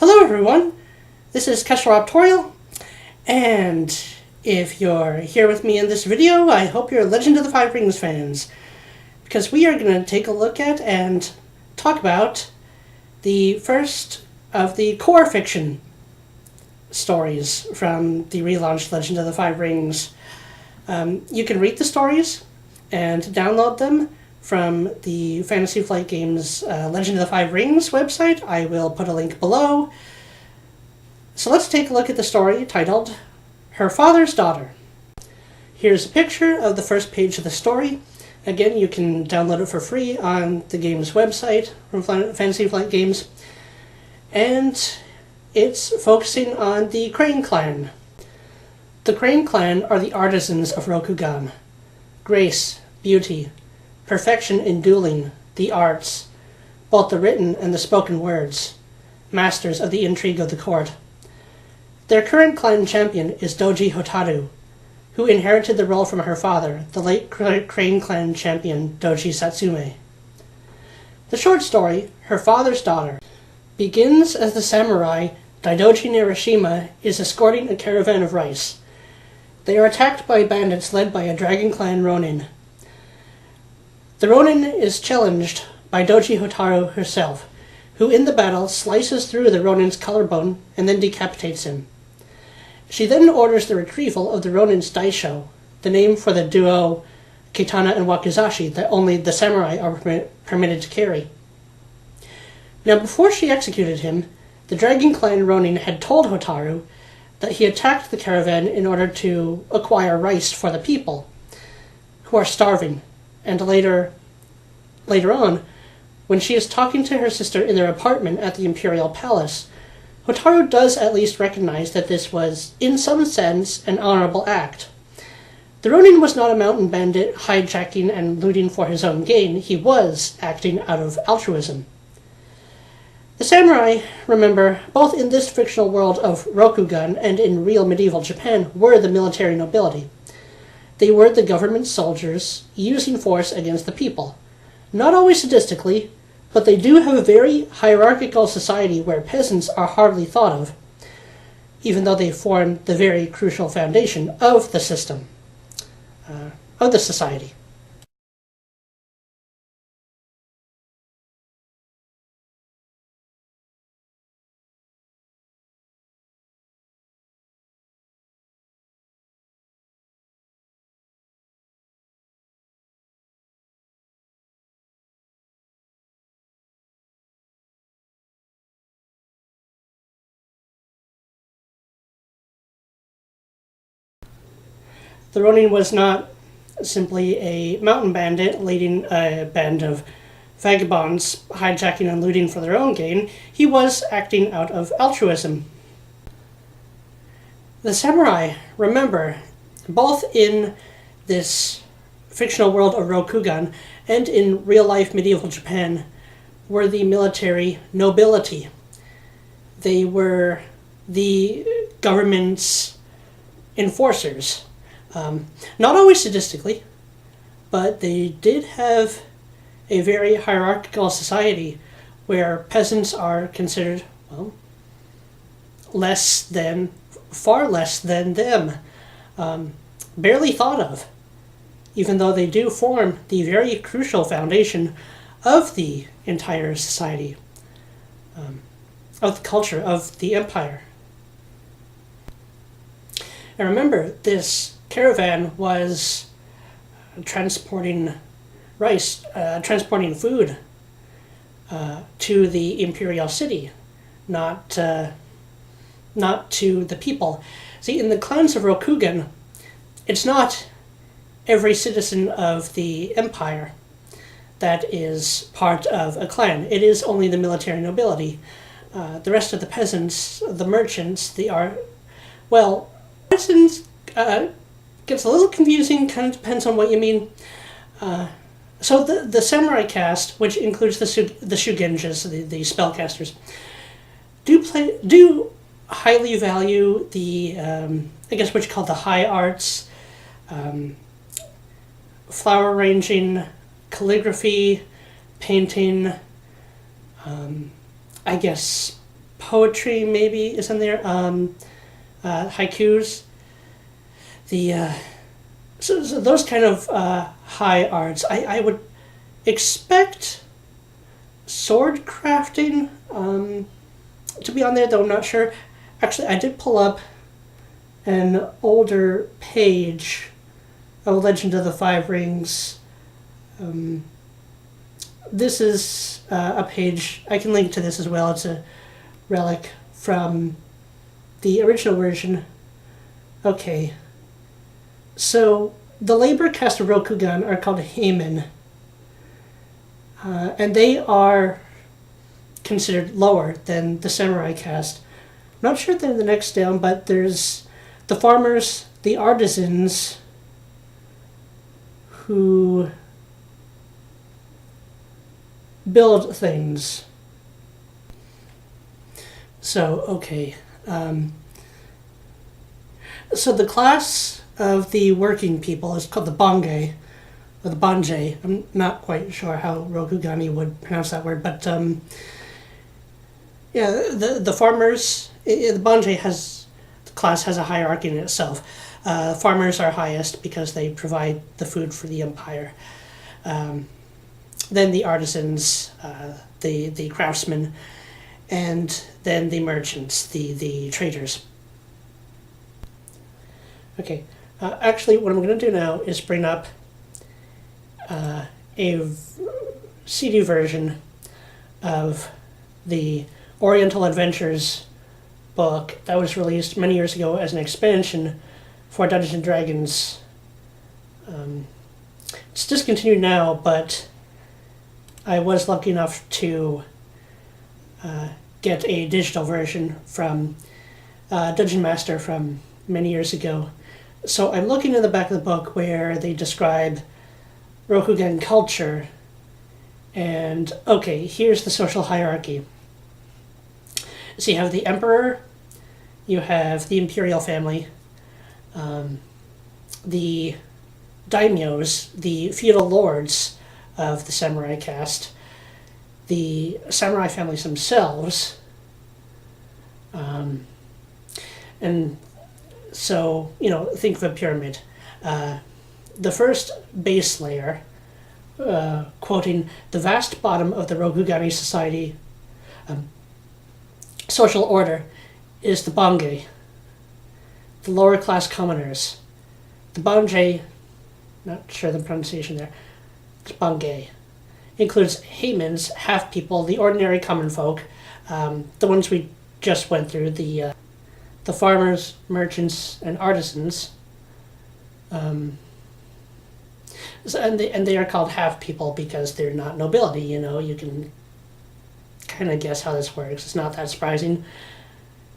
Hello everyone, this is Kesharoptorial, and if you're here with me in this video, I hope you're Legend of the Five Rings fans, because we are going to take a look at and talk about the first of the core fiction stories from the relaunched Legend of the Five Rings. You can read the stories and download them from the Fantasy Flight Games Legend of the Five Rings website. I will put a link below. So let's take a look at the story titled Her Father's Daughter. Here's a picture of the first page of the story. Again, you can download it for free on the game's website from Fantasy Flight Games. And it's focusing on the Crane Clan. The Crane Clan are the artisans of Rokugan. Grace, beauty, perfection in dueling, the arts, both the written and the spoken words, masters of the intrigue of the court. Their current clan champion is Doji Hotaru, who inherited the role from her father, the late Crane Clan champion Doji Satsume. The short story, Her Father's Daughter, begins as the samurai Daidoji Nirishima is escorting a caravan of rice. They are attacked by bandits led by a Dragon Clan Ronin. The Ronin is challenged by Doji Hotaru herself, who in the battle slices through the Ronin's collarbone and then decapitates him. She then orders the retrieval of the Ronin's daisho, the name for the duo katana and wakizashi that only the samurai are permitted to carry. Now, before she executed him, the Dragon Clan Ronin had told Hotaru that he attacked the caravan in order to acquire rice for the people, who are starving. And later on, when she is talking to her sister in their apartment at the Imperial Palace, Hotaru does at least recognize that this was, in some sense, an honorable act. The Ronin was not a mountain bandit hijacking and looting for his own gain. He was acting out of altruism. The samurai, remember, both in this fictional world of Rokugan and in real medieval Japan, were the military nobility. They were the government soldiers using force against the people. Not always sadistically, but they do have a very hierarchical society where peasants are hardly thought of, even though they form the very crucial foundation of the system, of the society. The Ronin was not simply a mountain bandit leading a band of vagabonds hijacking and looting for their own gain. He was acting out of altruism. The samurai, remember, both in this fictional world of Rokugan and in real-life medieval Japan, were the military nobility. They were the government's enforcers. Not always sadistically, but they did have a very hierarchical society where peasants are considered, well, far less than them, barely thought of, even though they do form the very crucial foundation of the entire society, of the culture, of the empire. And remember, this caravan was transporting rice, transporting food to the imperial city, not to the people. See, in the clans of Rokugan, it's not every citizen of the empire that is part of a clan. It is only the military nobility. The rest of the peasants, the merchants, peasants gets a little confusing, kind of depends on what you mean. So the samurai caste, which includes the shugenjas, the spellcasters, do highly value the, I guess what you call the high arts, flower arranging, calligraphy, painting, I guess poetry maybe is in there, haikus. So those kind of high arts. I would expect sword crafting to be on there, though I'm not sure. Actually, I did pull up an older page of Legend of the Five Rings. This is a page, I can link to this as well. It's a relic from the original version. Okay, so the labor caste of Rokugan are called Heimin, and they are considered lower than the samurai caste. I'm not sure they're the next down, but there's the farmers, the artisans, who build things. So, okay. So the class of the working people is called the Bangei, or the Banjei. I'm not quite sure how Rokugani would pronounce that word, but yeah, the farmers, the Banjei the class has a hierarchy in itself. Farmers are highest because they provide the food for the empire. Then the artisans, the craftsmen, and then the merchants, the traders. Okay, actually what I'm going to do now is bring up a CD version of the Oriental Adventures book that was released many years ago as an expansion for Dungeons & Dragons. It's discontinued now, but I was lucky enough to get a digital version from Dungeon Master from many years ago. So I'm looking in the back of the book where they describe Rokugan culture, and okay, here's the social hierarchy. So you have the emperor, you have the imperial family, the daimyos, the feudal lords of the samurai caste, the samurai families themselves, and so, think of a pyramid. The first base layer, quoting, the vast bottom of the Rokugani society social order, is the Bangei, the lower class commoners. The Banjei, not sure the pronunciation there, it's Bangei, includes Heimins, half people, the ordinary common folk, the ones we just went through, the farmers, merchants, and artisans. And they are called half people because they're not nobility. You can kind of guess how this works. It's not that surprising.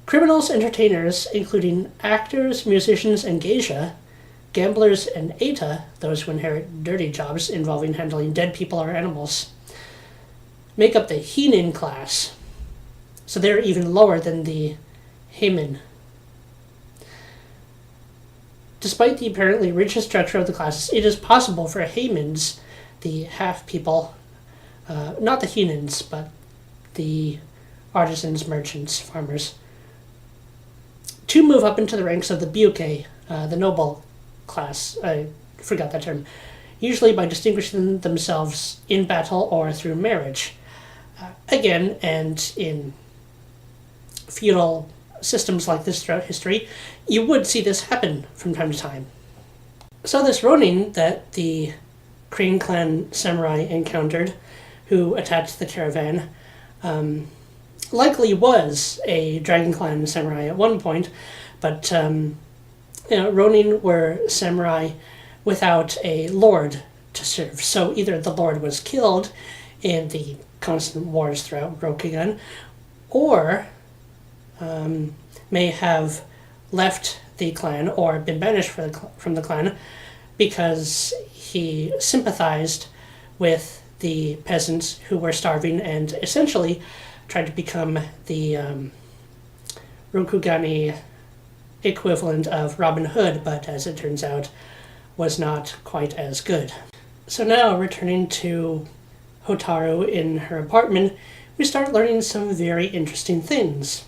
Criminals, entertainers, including actors, musicians, and geisha, gamblers, and eta, those who inherit dirty jobs involving handling dead people or animals, make up the Hinin class. So they're even lower than the Heimin. Despite the apparently rigid structure of the classes, it is possible for Heimins, the half people, not the Hinins, but the artisans, merchants, farmers, to move up into the ranks of the Byuke, the noble class. I forgot that term. Usually by distinguishing themselves in battle or through marriage. Again, and in feudal systems like this throughout history, you would see this happen from time to time. So this Ronin that the Crane Clan samurai encountered, who attacked the caravan, likely was a Dragon Clan samurai at one point, but Ronin were samurai without a lord to serve. So either the lord was killed in the constant wars throughout Rokugan, or may have left the clan or been banished from the clan because he sympathized with the peasants who were starving and essentially tried to become the Rokugani equivalent of Robin Hood, but as it turns out, was not quite as good. So now, returning to Hotaru in her apartment, we start learning some very interesting things.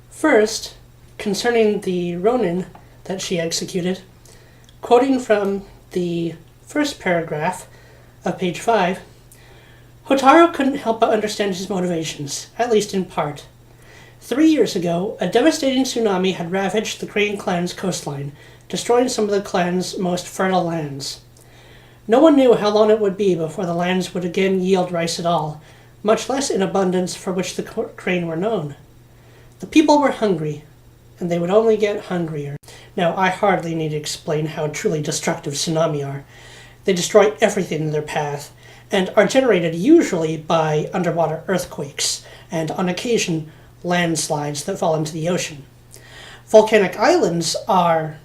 First, concerning the Ronin that she executed, quoting from the first paragraph of page 5, Hotaru couldn't help but understand his motivations, at least in part. 3 years ago, a devastating tsunami had ravaged the Crane clan's coastline, destroying some of the clan's most fertile lands. No one knew how long it would be before the lands would again yield rice at all, much less in abundance for which the Crane were known. The people were hungry, and they would only get hungrier. Now, I hardly need to explain how truly destructive tsunami are. They destroy everything in their path, and are generated usually by underwater earthquakes, and on occasion, landslides that fall into the ocean. Volcanic islands are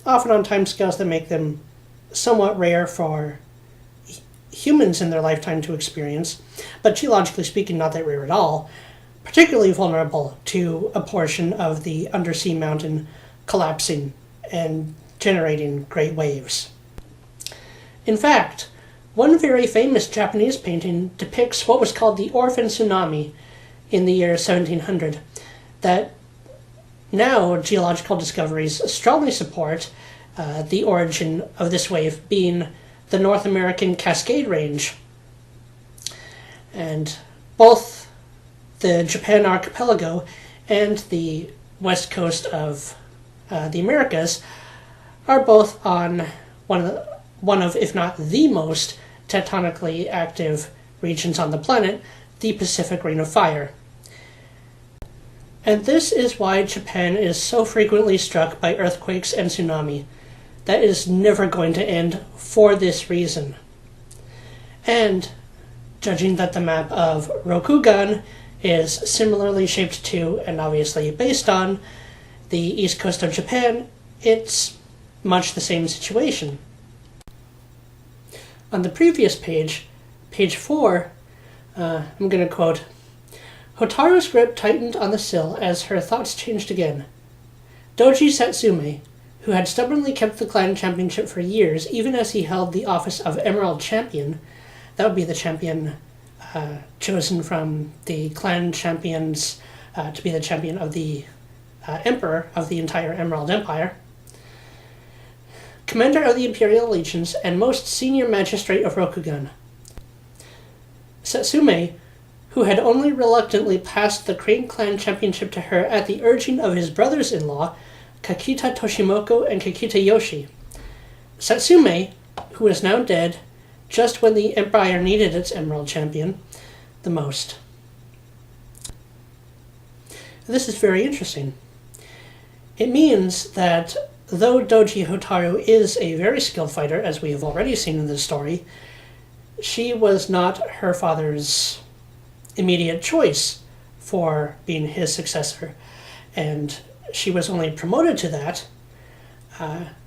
often on timescales that make them somewhat rare for humans in their lifetime to experience, but geologically speaking, not that rare at all, particularly vulnerable to a portion of the undersea mountain collapsing and generating great waves. In fact, one very famous Japanese painting depicts what was called the Orphan Tsunami in the year 1700, that now geological discoveries strongly support the origin of this wave being the North American Cascade Range. And both the Japan archipelago and the west coast of the Americas are both on one of, if not the most tectonically active regions on the planet, the Pacific Ring of Fire. And this is why Japan is so frequently struck by earthquakes and tsunami. That is never going to end for this reason. And judging that the map of Rokugan is similarly shaped to, and obviously based on, the east coast of Japan, it's much the same situation. On the previous page, page 4, I'm going to quote, Hotaru's grip tightened on the sill as her thoughts changed again. Doji Satsume, who had stubbornly kept the clan championship for years, even as he held the office of Emerald Champion, that would be the champion chosen from the clan champions to be the champion of the emperor of the entire Emerald Empire, commander of the Imperial Legions, and most senior magistrate of Rokugan. Satsume, who had only reluctantly passed the Crane clan championship to her at the urging of his brothers-in-law, Kakita Toshimoko and Kakita Yoshi. Satsume, who was now dead, just when the Empire needed its Emerald Champion the most. This is very interesting. It means that though Doji Hotaru is a very skilled fighter, as we have already seen in this story, she was not her father's immediate choice for being his successor, and she was only promoted to that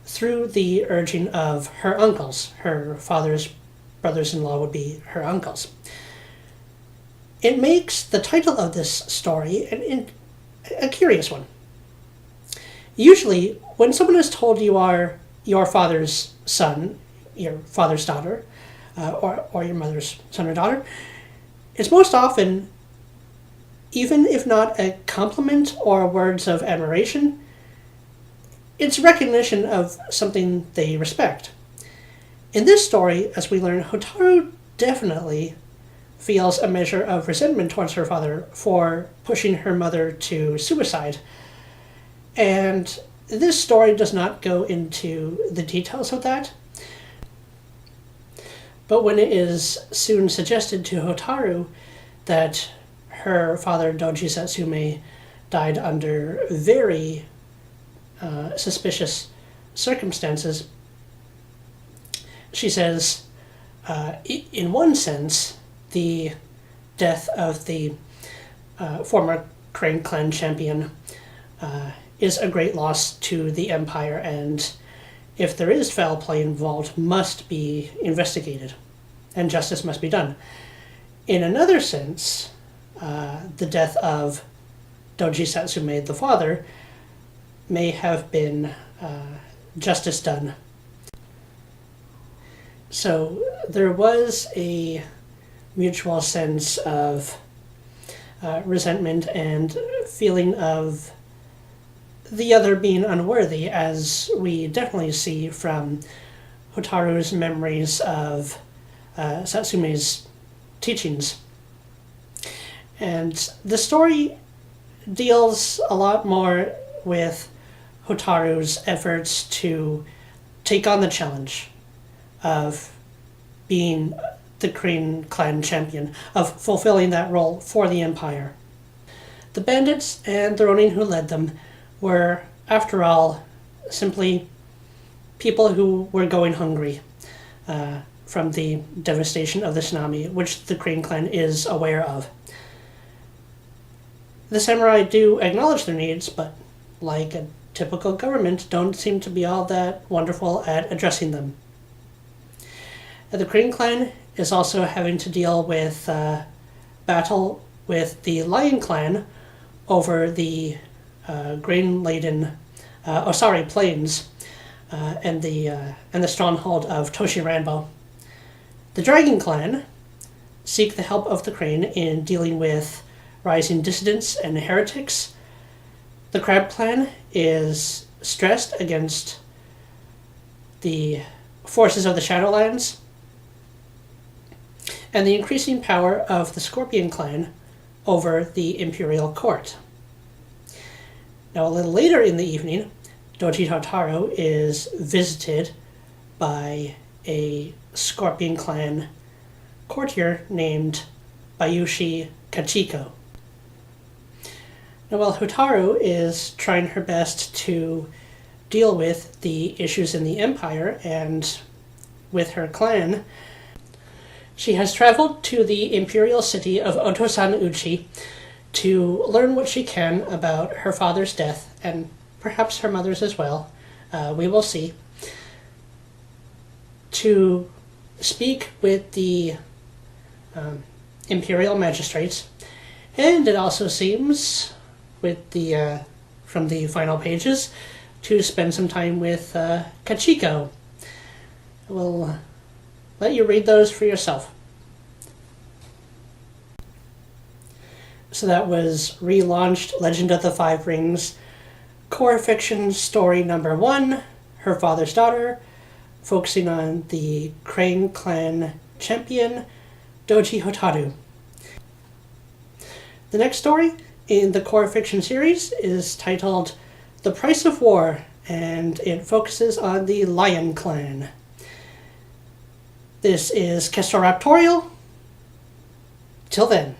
through the urging of her uncles. Her father's brothers-in-law would be her uncles. It makes the title of this story a curious one. Usually, when someone is told you are your father's son, your father's daughter, or your mother's son or daughter, it's most often, even if not a compliment or words of admiration, it's recognition of something they respect. In this story, as we learn, Hotaru definitely feels a measure of resentment towards her father for pushing her mother to suicide. And this story does not go into the details of that. But when it is soon suggested to Hotaru that her father, Doji Satsume, died under very suspicious circumstances, she says, in one sense, the death of the former Crane clan champion is a great loss to the Empire, and if there is foul play involved, must be investigated, and justice must be done. In another sense, the death of Doji Satsume, the father, may have been justice done. So there was a mutual sense of resentment and feeling of the other being unworthy, as we definitely see from Hotaru's memories of Satsume's teachings. And the story deals a lot more with Hotaru's efforts to take on the challenge of being the Crane clan champion, of fulfilling that role for the Empire. The bandits and the Ronin who led them were, after all, simply people who were going hungry from the devastation of the tsunami, which the Crane clan is aware of. The samurai do acknowledge their needs, but like a typical government, don't seem to be all that wonderful at addressing them. The Crane clan is also having to deal with battle with the Lion clan over the grain-laden Osari plains and the stronghold of Toshiranbo. The Dragon clan seek the help of the Crane in dealing with rising dissidents and heretics. The Crab clan is stressed against the forces of the Shadowlands, and the increasing power of the Scorpion clan over the Imperial Court. Now, a little later in the evening, Doji Hotaru is visited by a Scorpion clan courtier named Bayushi Kachiko. Now, while Hotaru is trying her best to deal with the issues in the Empire and with her clan, she has traveled to the imperial city of Otosan Uchi to learn what she can about her father's death, and perhaps her mother's as well. We will see. To speak with the imperial magistrates, and it also seems, with the from the final pages, to spend some time with Kachiko. We'll let you read those for yourself. So that was relaunched Legend of the Five Rings, core fiction story number 1, Her Father's Daughter, focusing on the Crane clan champion, Doji Hotaru. The next story in the core fiction series is titled The Price of War, and it focuses on the Lion clan. This is Kestrel Raptorial. Till then.